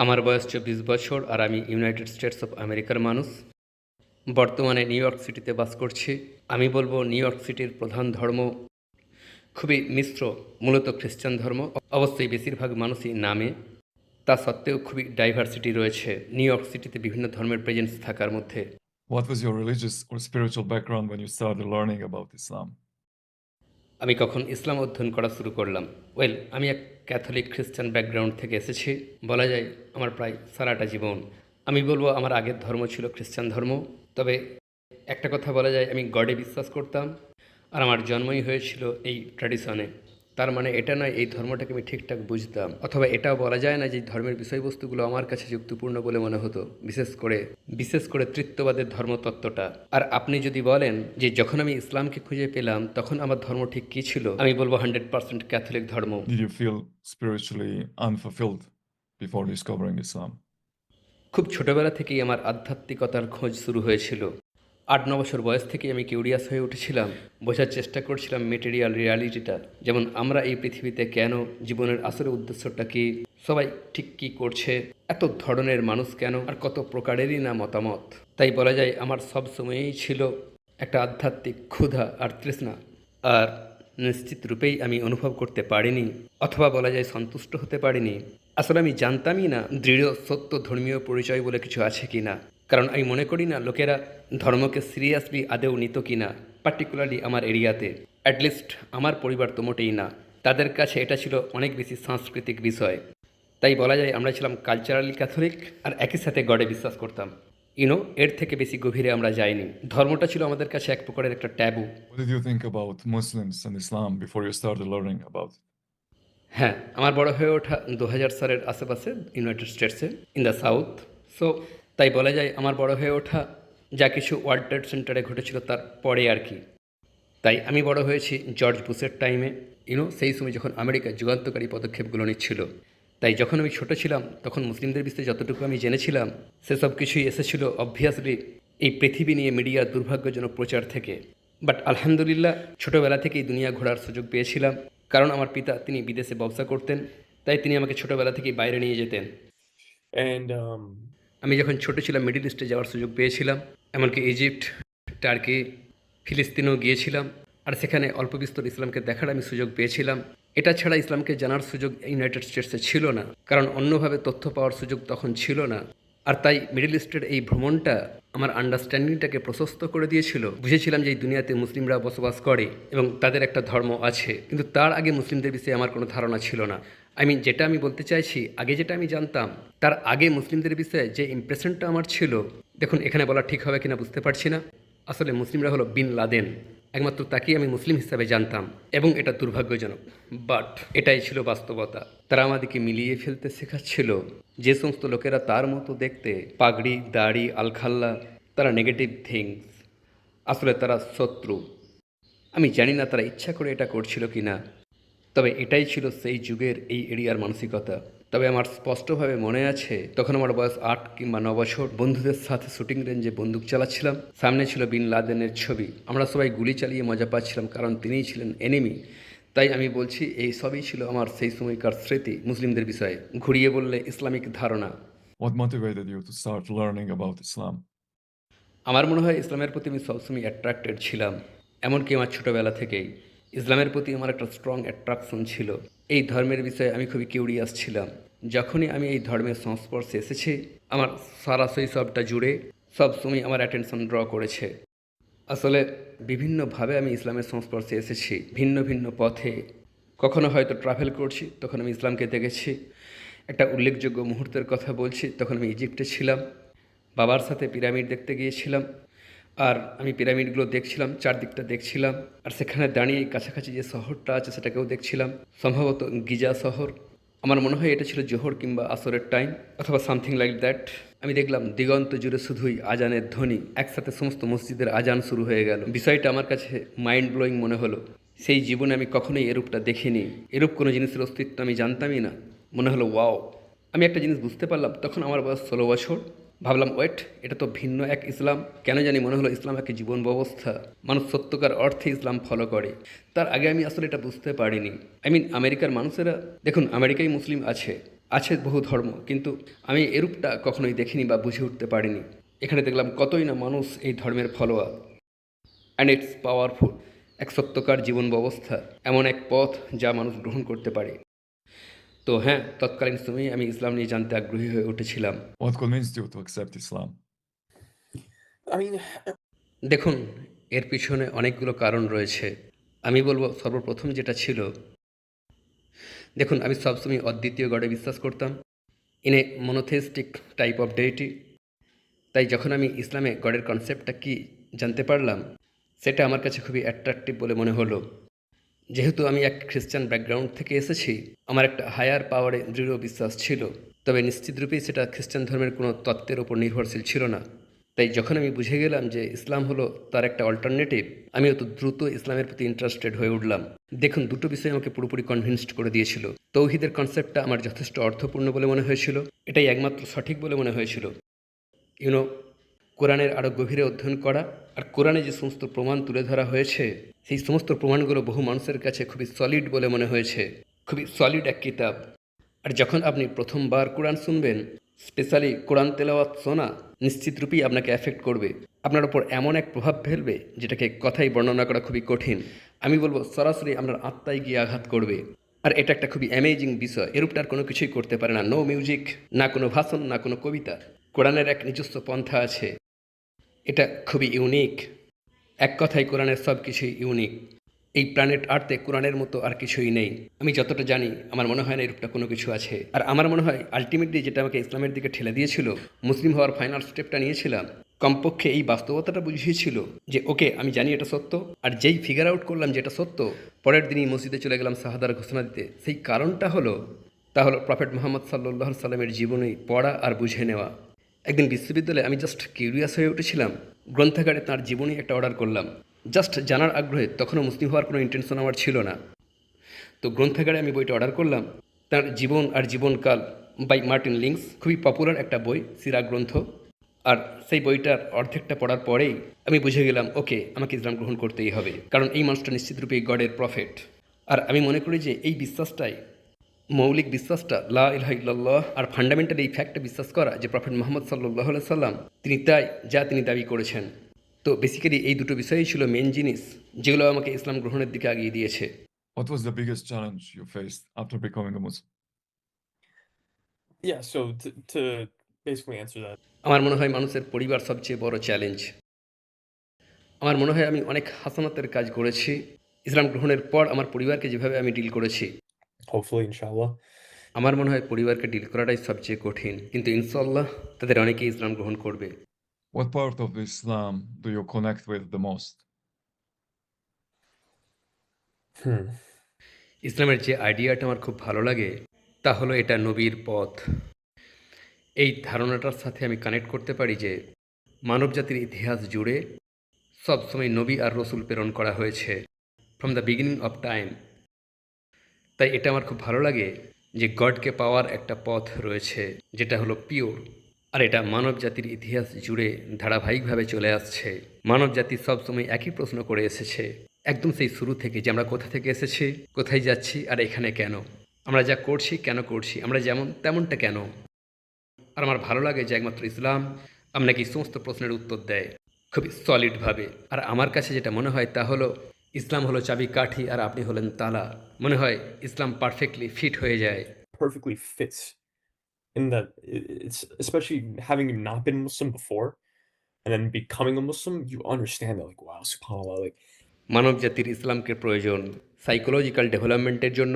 আমার বয়স ২৪ বছর আর আমি ইউনাইটেড স্টেটস অফ আমেরিকার মানুষ। বর্তমানে নিউ ইয়র্ক সিটিতে বাস করছি। আমি বলবো নিউ ইয়র্ক সিটির প্রধান ধর্ম খুবই মিশ্র, মূলত খ্রিস্টান ধর্ম। অবশ্যই বেশিরভাগ মানুষই নামে, তা সত্ত্বেও খুবই ডাইভার্সিটি রয়েছে নিউ ইয়র্ক সিটিতে বিভিন্ন ধর্মের প্রেজেন্স থাকার মধ্যে। What was your religious or spiritual background when you started learning about Islam? আমি কখন ইসলাম অধ্যয়ন করা শুরু করলাম? আমি এক ক্যাথলিক খ্রিস্টান ব্যাকগ্রাউন্ড থেকে এসেছি। বলা যায় আমার প্রায় সারাটা জীবন। আমি বলবো আমার আগের ধর্ম ছিল খ্রিস্টান ধর্ম। তবে একটা কথা বলা যায়, আমি গডে বিশ্বাস করতাম, আর আমার জন্মই হয়েছিল এই ট্র্যাডিশনে। তার মানে এটা নয় এই ধর্মটাকে আমি ঠিকঠাক বুঝতাম, অথবা এটাও বলা যায় না যে এই ধর্মের বিষয়বস্তুগুলো আমার কাছে যুক্তিপূর্ণ বলে মনে হতো, বিশেষ করে তৃত্ববাদের ধর্মতত্ত্বটা। আর আপনি যদি বলেন যে যখন আমি ইসলামকে খুঁজে পেলাম তখন আমার ধর্ম ঠিক কী ছিল, আমি বলবো 100% ক্যাথলিক ধর্ম। Did you feel spiritually unfulfilled before discovering Islam? খুব ছোটবেলা থেকেই আমার আধ্যাত্মিকতার খোঁজ শুরু হয়েছিল। ৮-৯ বছর বয়স থেকেই আমি কিউরিয়াস হয়ে উঠেছিলাম, বোঝার চেষ্টা করছিলাম মেটেরিয়াল রিয়ালিটিটা। যেমন আমরা এই পৃথিবীতে কেন, জীবনের আসলে উদ্দেশ্যটা কী, সবাই ঠিক কী করছে, এত ধরনের মানুষ কেন, আর কত প্রকারেরই না মতামত। তাই বলা যায় আমার সব সময়ই ছিল একটা আধ্যাত্মিক ক্ষুধা আর তৃষ্ণা। আর নিশ্চিত রূপেই আমি অনুভব করতে পারিনি, অথবা বলা যায় সন্তুষ্ট হতে পারিনি। আসলে আমি জানতামই না দৃঢ় সত্য ধর্মীয় পরিচয় বলে কিছু আছে কি না। কারণ আমি মনে করি না লোকেরা ধর্মকে সিরিয়াসলি আদেও নিত কি না, পার্টিকুলারলি আমার এরিয়াতে। অ্যাটলিস্ট আমার পরিবার তো মোটেই না। তাদের কাছে এটা ছিল অনেক বেশি সাংস্কৃতিক বিষয়। তাই বলা যায় আমরা ছিলাম কালচারালি ক্যাথলিক, আর একই সাথে গডে বিশ্বাস করতাম। এর থেকে বেশি গভীরে আমরা যাইনি। ধর্মটা ছিল আমাদের কাছে এক প্রকারের একটা tabu. What did you think about Muslims and Islam before you started learning about it? হ্যাঁ, আমার বড় হয়ে ওঠা ২০০০ সালের আশেপাশে ইউনাইটেড স্টেটসে, ইন দ্য সাউথ। সো তাই বলা যায় আমার বড় হয়ে ওঠা যা কিছু ওয়ার্ল্ড ট্রেড সেন্টারে ঘটেছিল তার পরে আর কি। তাই আমি বড় হয়েছি জর্জ বুশের টাইমে, সেই সময় যখন আমেরিকা যুগান্তকারী পদক্ষেপগুলো নিচ্ছিল। তাই যখন আমি ছোট ছিলাম তখন মুসলিমদের বিষয়ে যতটুকু আমি জেনেছিলাম সেসব কিছুই এসেছিল অবভিয়াসলি এই পৃথিবী নিয়ে মিডিয়ার দুর্ভাগ্যজনক প্রচার থেকে। বাট আলহামদুলিল্লাহ ছোটোবেলা থেকেই দুনিয়া ঘোরার সুযোগ পেয়েছিলাম, কারণ আমার পিতা তিনি বিদেশে ব্যবসা করতেন। তাই তিনি আমাকে ছোটোবেলা থেকেই বাইরে নিয়ে যেতেন। And আমি যখন ছোট ছিলাম মিডল ইস্টে যাওয়ার সুযোগ পেয়েছিলাম, এমনকি ইজিপ্ট, টার্কি, ফিলিস্তিনেও গিয়েছিলাম। আর সেখানে অল্প বিস্তর ইসলামকে দেখার আমি সুযোগ পেয়েছিলাম। এটা ছাড়া ইসলামকে জানার সুযোগ ইউনাইটেড স্টেটসে ছিল না, কারণ অন্যভাবে তথ্য পাওয়ার সুযোগ তখন ছিল না। আর তাই মিডল ইস্টের এই ভ্রমণটা আমার আন্ডারস্ট্যান্ডিংটাকে প্রশস্ত করে দিয়েছিল। বুঝেছিলাম যে এই দুনিয়াতে মুসলিমরা বসবাস করে এবং তাদের একটা ধর্ম আছে, কিন্তু তার আগে মুসলিমদের বিষয়ে আমার কোনো ধারণা ছিল না। যেটা আমি বলতে চাইছি, আগে যেটা আমি জানতাম তার আগে মুসলিমদের বিষয়ে যে ইমপ্রেশনটা আমার ছিল, দেখুন এখানে বলা ঠিক হবে কিনা বুঝতে পারছি না। আসলে মুসলিমরা হলো বিন লাদেন, একমাত্র তাকেই আমি মুসলিম হিসাবে জানতাম, এবং এটা দুর্ভাগ্যজনক, বাট এটাই ছিল বাস্তবতা। তারা আমাদেরকে মিলিয়ে ফেলতে শেখাচ্ছিল। যে সমস্ত লোকেরা তার মতো দেখতে, পাগড়ি, দাড়ি, আলখাল্লা, তারা নেগেটিভ থিংস, আসলে তারা শত্রু। আমি জানি না তারা ইচ্ছা করে এটা করছিল কি না, তবে এটাই ছিল সেই যুগের এই এরিয়ার মানসিকতা। তবে আমার স্পষ্টভাবে মনে আছে তখন আমার বয়স ৮ কিংবা ৯ বছর, বন্ধুদের সাথে শুটিং রেঞ্জে বন্দুক চালাচ্ছিলাম, সামনে ছিল বিন লাদেনের ছবি। আমরা সবাই গুলি চালিয়ে মজা পাচ্ছিলাম, কারণ তিনিই ছিলেন এনিমি। তাই আমি বলছি এই সবই ছিল আমার সেই সময়কার স্মৃতি মুসলিমদের বিষয়ে, ঘুরিয়ে বললে ইসলামিক ধারণা। What motivated you to start learning about Islam? আমার মনে হয় ইসলামের প্রতি আমি সবসময় অ্যাট্রাক্টেড ছিলাম, এমনকি আমার ছোটোবেলা থেকেই ইসলামের প্রতি আমার একটা স্ট্রং অ্যাট্রাকশন ছিল। এই ধর্মের বিষয়ে আমি খুবই কিউরিয়াস ছিলাম। যখনই আমি এই ধর্মের সংস্পর্শে এসেছি, আমার সারা শৈশবটা জুড়ে সবসময় আমার অ্যাটেনশন ড্র করেছে। আসলে বিভিন্নভাবে আমি ইসলামের সংস্পর্শে এসেছি, ভিন্ন ভিন্ন পথে। কখনো হয়তো ট্রাভেল করছি, তখন আমি ইসলামকে দেখেছি। একটা উল্লেখযোগ্য মুহূর্তের কথা বলছি, তখন আমি ইজিপ্টে ছিলাম, বাবার সাথে পিরামিড দেখতে গিয়েছিলাম। আর আমি পিরামিডগুলো দেখছিলাম, চারদিকটা দেখছিলাম, আর সেখানে দাঁড়িয়ে কাছাকাছি যে শহরটা আছে সেটাকেও দেখছিলাম, সম্ভবত গিজা শহর। আমার মনে হয় এটা ছিল জোহর কিংবা আসরের টাইম, অথবা সামথিং লাইক দ্যাট। আমি দেখলাম দিগন্ত জুড়ে শুধুই আজানের ধ্বনি, একসাথে সমস্ত মসজিদের আজান শুরু হয়ে গেল। বিষয়টা আমার কাছে মাইন্ড ব্লোয়িং মনে হলো। সেই জীবনে আমি কখনোই এরূপটা দেখিনি, এরূপ কোনো জিনিসের অস্তিত্ব আমি জানতামই না। মনে হলো ওয়াও। আমি একটা জিনিস বুঝতে পারলাম, তখন আমার বয়স ১৬ বছর। ভাবলাম ওয়েট, এটা তো ভিন্ন এক ইসলাম। কেন জানি মনে হলো ইসলাম এক জীবন ব্যবস্থা, মানুষ সত্যকার অর্থে ইসলাম ফলো করে। তার আগে আমি আসলে এটা বুঝতে পারিনি। আমেরিকার মানুষেরা, দেখুন আমেরিকায় মুসলিম আছে, আছে বহু ধর্ম, কিন্তু আমি এরূপটা কখনোই দেখিনি বা বুঝে উঠতে পারিনি। এখানে দেখলাম কতই না মানুষ এই ধর্মের ফলোয়ার, অ্যান্ড ইটস পাওয়ারফুল। এক সত্যকার জীবন ব্যবস্থা, এমন এক পথ যা মানুষ গ্রহণ করতে পারে। তো হ্যাঁ, তৎকালীন সময়ে আমি ইসলাম নিয়ে জানতে আগ্রহী হয়ে উঠেছিলাম। What convinced you to accept Islam? I mean, দেখুন, এর পিছনে অনেকগুলো কারণ রয়েছে। আমি বলবো সর্বপ্রথম যেটা ছিল, দেখুন আমি সবসময় অদ্বিতীয় গডে বিশ্বাস করতাম, in a monotheistic type of deity. তাই যখন আমি ইসলামে গডের কনসেপ্টটা কি জানতে পারলাম, সেটা আমার কাছে খুবই অ্যাট্রাকটিভ বলে মনে হলো। যেহেতু আমি এক খ্রিস্টান ব্যাকগ্রাউন্ড থেকে এসেছি, আমার একটা হায়ার পাওয়ারে দৃঢ় বিশ্বাস ছিল, তবে নিশ্চিতরূপেই সেটা খ্রিস্টান ধর্মের কোনো তত্ত্বের ওপর নির্ভরশীল ছিল না। তাই যখন আমি বুঝে গেলাম যে ইসলাম হলো তার একটা অল্টারনেটিভ, আমি অত দ্রুত ইসলামের প্রতি ইন্টারেস্টেড হয়ে উঠলাম। দেখুন, দুটো বিষয় আমাকে পুরোপুরি কনভিন্সড করে দিয়েছিল। তৌহিদের কনসেপ্টটা আমার যথেষ্ট অর্থপূর্ণ বলে মনে হয়েছিল, এটাই একমাত্র সঠিক বলে মনে হয়েছিল। ইউনো, কোরআনের আরও গভীরে অধ্যয়ন করা, আর কোরআনে যে সমস্ত প্রমাণ তুলে ধরা হয়েছে, সেই সমস্ত প্রমাণগুলো বহু মানুষের কাছে খুবই সলিড বলে মনে হয়েছে, খুবই সলিড এক কিতাব। আর যখন আপনি প্রথমবার কোরআন শুনবেন, স্পেশালি কোরআন তেলাওয়াত শোনা নিশ্চিতরূপেই আপনাকে অ্যাফেক্ট করবে, আপনার ওপর এমন এক প্রভাব ফেলবে যেটাকে কথাই বর্ণনা করা খুবই কঠিন। আমি বলবো সরাসরি আপনার আত্মায় গিয়ে আঘাত করবে। আর এটা একটা খুবই অ্যামেজিং বিষয়, এরূপটার কোনো কিছুই করতে পারে না। নো মিউজিক, না কোনো ভাষণ, না কোনো কবিতা। কোরআনের এক নিজস্ব পন্থা আছে, এটা খুবই ইউনিক। এক কথায় কোরআনের সব কিছুই ইউনিক। এই প্ল্যানেট আর্থে কোরআনের মতো আর কিছুই নেই। আমি যতটা জানি, আমার মনে হয় না এরূপটা কোনো কিছু আছে। আর আমার মনে হয় আলটিমেটলি যেটা আমাকে ইসলামের দিকে ঠেলে দিয়েছিল, মুসলিম হওয়ার ফাইনাল স্টেপটা নিয়েছিলাম, কমপক্ষে এই বাস্তবতাটা বুঝিয়েছিল যে ওকে, আমি জানি এটা সত্য। আর যেই ফিগার আউট করলাম যে এটা সত্য, পরের দিনই মসজিদে চলে গেলাম শাহাদার ঘোষণা দিতে। সেই কারণটা হলো, তা হলো প্রফেট মোহাম্মদ সাল্লাল্লাহু আলাইহি সাল্লামের জীবনী পড়া আর বুঝে নেওয়া। একদিন বিশ্ববিদ্যালয়ে আমি জাস্ট কিউরিয়াস হয়ে উঠেছিলাম, গ্রন্থাগারে তার জীবনী একটা অর্ডার করলাম, জাস্ট জানার আগ্রহে। তখনও মুসলিম হওয়ার কোনো ইন্টেনশন আমার ছিল না। তো গ্রন্থাগারে আমি বইটা অর্ডার করলাম, তার জীবন আর জীবনকাল বাই মার্টিন লিংস, খুবই পপুলার একটা বই, সিরা গ্রন্থ। আর সেই বইটার অর্ধেকটা পড়ার পরেই আমি বুঝে গেলাম ওকে, আমাকে ইসলাম গ্রহণ করতেই হবে, কারণ এই মানুষটা নিশ্চিতরূপেই গডের প্রফেট। আর আমি মনে করি যে এই বিশ্বাসটাই, মৌলিক বিশ্বাসটা, লা ইলাহা ইল্লাল্লাহ, আর ফান্ডামেন্টাল এই ফ্যাক্টটা বিশ্বাস করা যে প্রফেট মোহাম্মদ সাল্লাল্লাহু আলাইহি সাল্লাম তিনি তাই যা তিনি দাবি করেছেন। তো বেসিক্যালি এই দুটো বিষয়ই ছিল মেন জিনিস যেগুলো আমাকে ইসলাম গ্রহণের দিকে আগিয়ে দিয়েছে। What was the biggest challenge you faced after becoming a Muslim? yeah, so to basically answer that, আমার মনে হয় মানুষের পরিবার সবচেয়ে বড় চ্যালেঞ্জ। আমার মনে হয় আমি অনেক হাসানাতের কাজ করেছি ইসলাম গ্রহণের পর। আমার পরিবারকে যেভাবে আমি ডিল করেছি, hopefully, inshallah. আমার মনে হয় পরিবারকে ডিল করাটাই সবচেয়ে কঠিন, কিন্তু ইনশাআল্লাহ তাদের অনেকেই ইসলাম গ্রহণ করবে। What part of Islam do you connect with the most? Hmm. ইসলামের যে আইডিয়াটা আমার খুব ভালো লাগে, তা হলো এটা নবীর পথ। এই ধারণাটার সাথে আমি কানেক্ট করতে পারি যে মানবজাতির ইতিহাস জুড়ে সবসময় নবী আর রসুল প্রেরণ করা হয়েছে, from the beginning of time. তাই এটা আমার খুব ভালো লাগে যে গডকে পাওয়ার একটা পথ রয়েছে যেটা হলো পিওর। আর এটা মানব জাতির ইতিহাস জুড়ে ধারাবাহিকভাবে চলে আসছে। মানব জাতি সবসময় একই প্রশ্ন করে এসেছে, একদম সেই শুরু থেকে, যে আমরা কোথা থেকে এসেছি, কোথায় যাচ্ছি, আর এখানে কেন, আমরা যা করছি কেন করছি, আমরা যেমন তেমনটা কেন। আর আমার ভালো লাগে যে একমাত্র ইসলাম আপনাকে এই সমস্ত প্রশ্নের উত্তর দেয় খুবই সলিডভাবে। আর আমার কাছে যেটা মনে হয় তা হলো, ইসলাম হলো চাবি কাঠি আর আপনি হলেন তালা। মনে হয় ইসলাম পারফেক্টলি ফিট হয়ে যায়। Perfectly fits in that it's especially having not been Muslim before and then becoming a Muslim, you understand that, like, wow, subhanAllah, like, মানব জাতির ইসলামকে প্রয়োজন সাইকোলজিক্যাল ডেভেলপমেন্টের জন্য,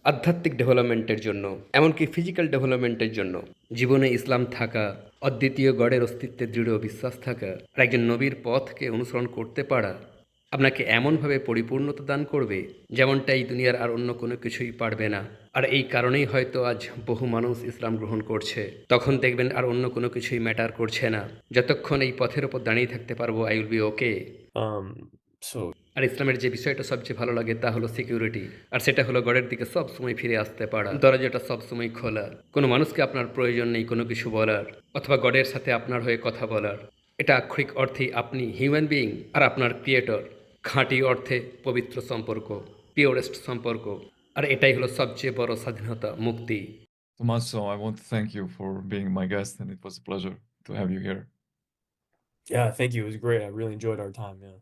আধ্যাত্মিক ডেভেলপমেন্টের জন্য, এমনকি ফিজিক্যাল ডেভেলপমেন্টের জন্য। জীবনে ইসলাম থাকা, অদ্বিতীয় গডের অস্তিত্বে দৃঢ় বিশ্বাস থাকা, আর একজন নবীর পথকে অনুসরণ করতে পারা আপনাকে এমনভাবে পরিপূর্ণতা দান করবে যেমনটা এই দুনিয়ার আর অন্য কোনো কিছুই পারবে না। আর এই কারণেই হয়তো আজ বহু মানুষ ইসলাম গ্রহণ করছে। তখন দেখবেন আর অন্য কোনো কিছুই ম্যাটার করছে না। যতক্ষণ এই পথের ওপর দাঁড়িয়ে থাকতে পারবো, I will be okay. so আর ইসলামের যে বিষয়টা সবচেয়ে ভালো লাগে তা হলো সিকিউরিটি। আর সেটা হলো গডের দিকে সব সময় ফিরে আসতে পারা, দরজাটা সব সময় খোলা। কোনো মানুষকে আপনার প্রয়োজন নেই কোনো কিছু বলার, অথবা গডের সাথে আপনার হয়ে কথা বলার। এটা আক্ষরিক অর্থেই আপনি হিউম্যান বিইং আর আপনার ক্রিয়েটর, খাঁটি অর্থে পবিত্র সম্পর্ক, পিওরেস্ট সম্পর্ক। আর এটাই হলো সবচেয়ে বড় স্বাধীনতা, মুক্তি। Tommaso, I want to thank you for being my guest, and it was a pleasure to have you here. Yeah, thank you. It was great. I really enjoyed our time. Yeah.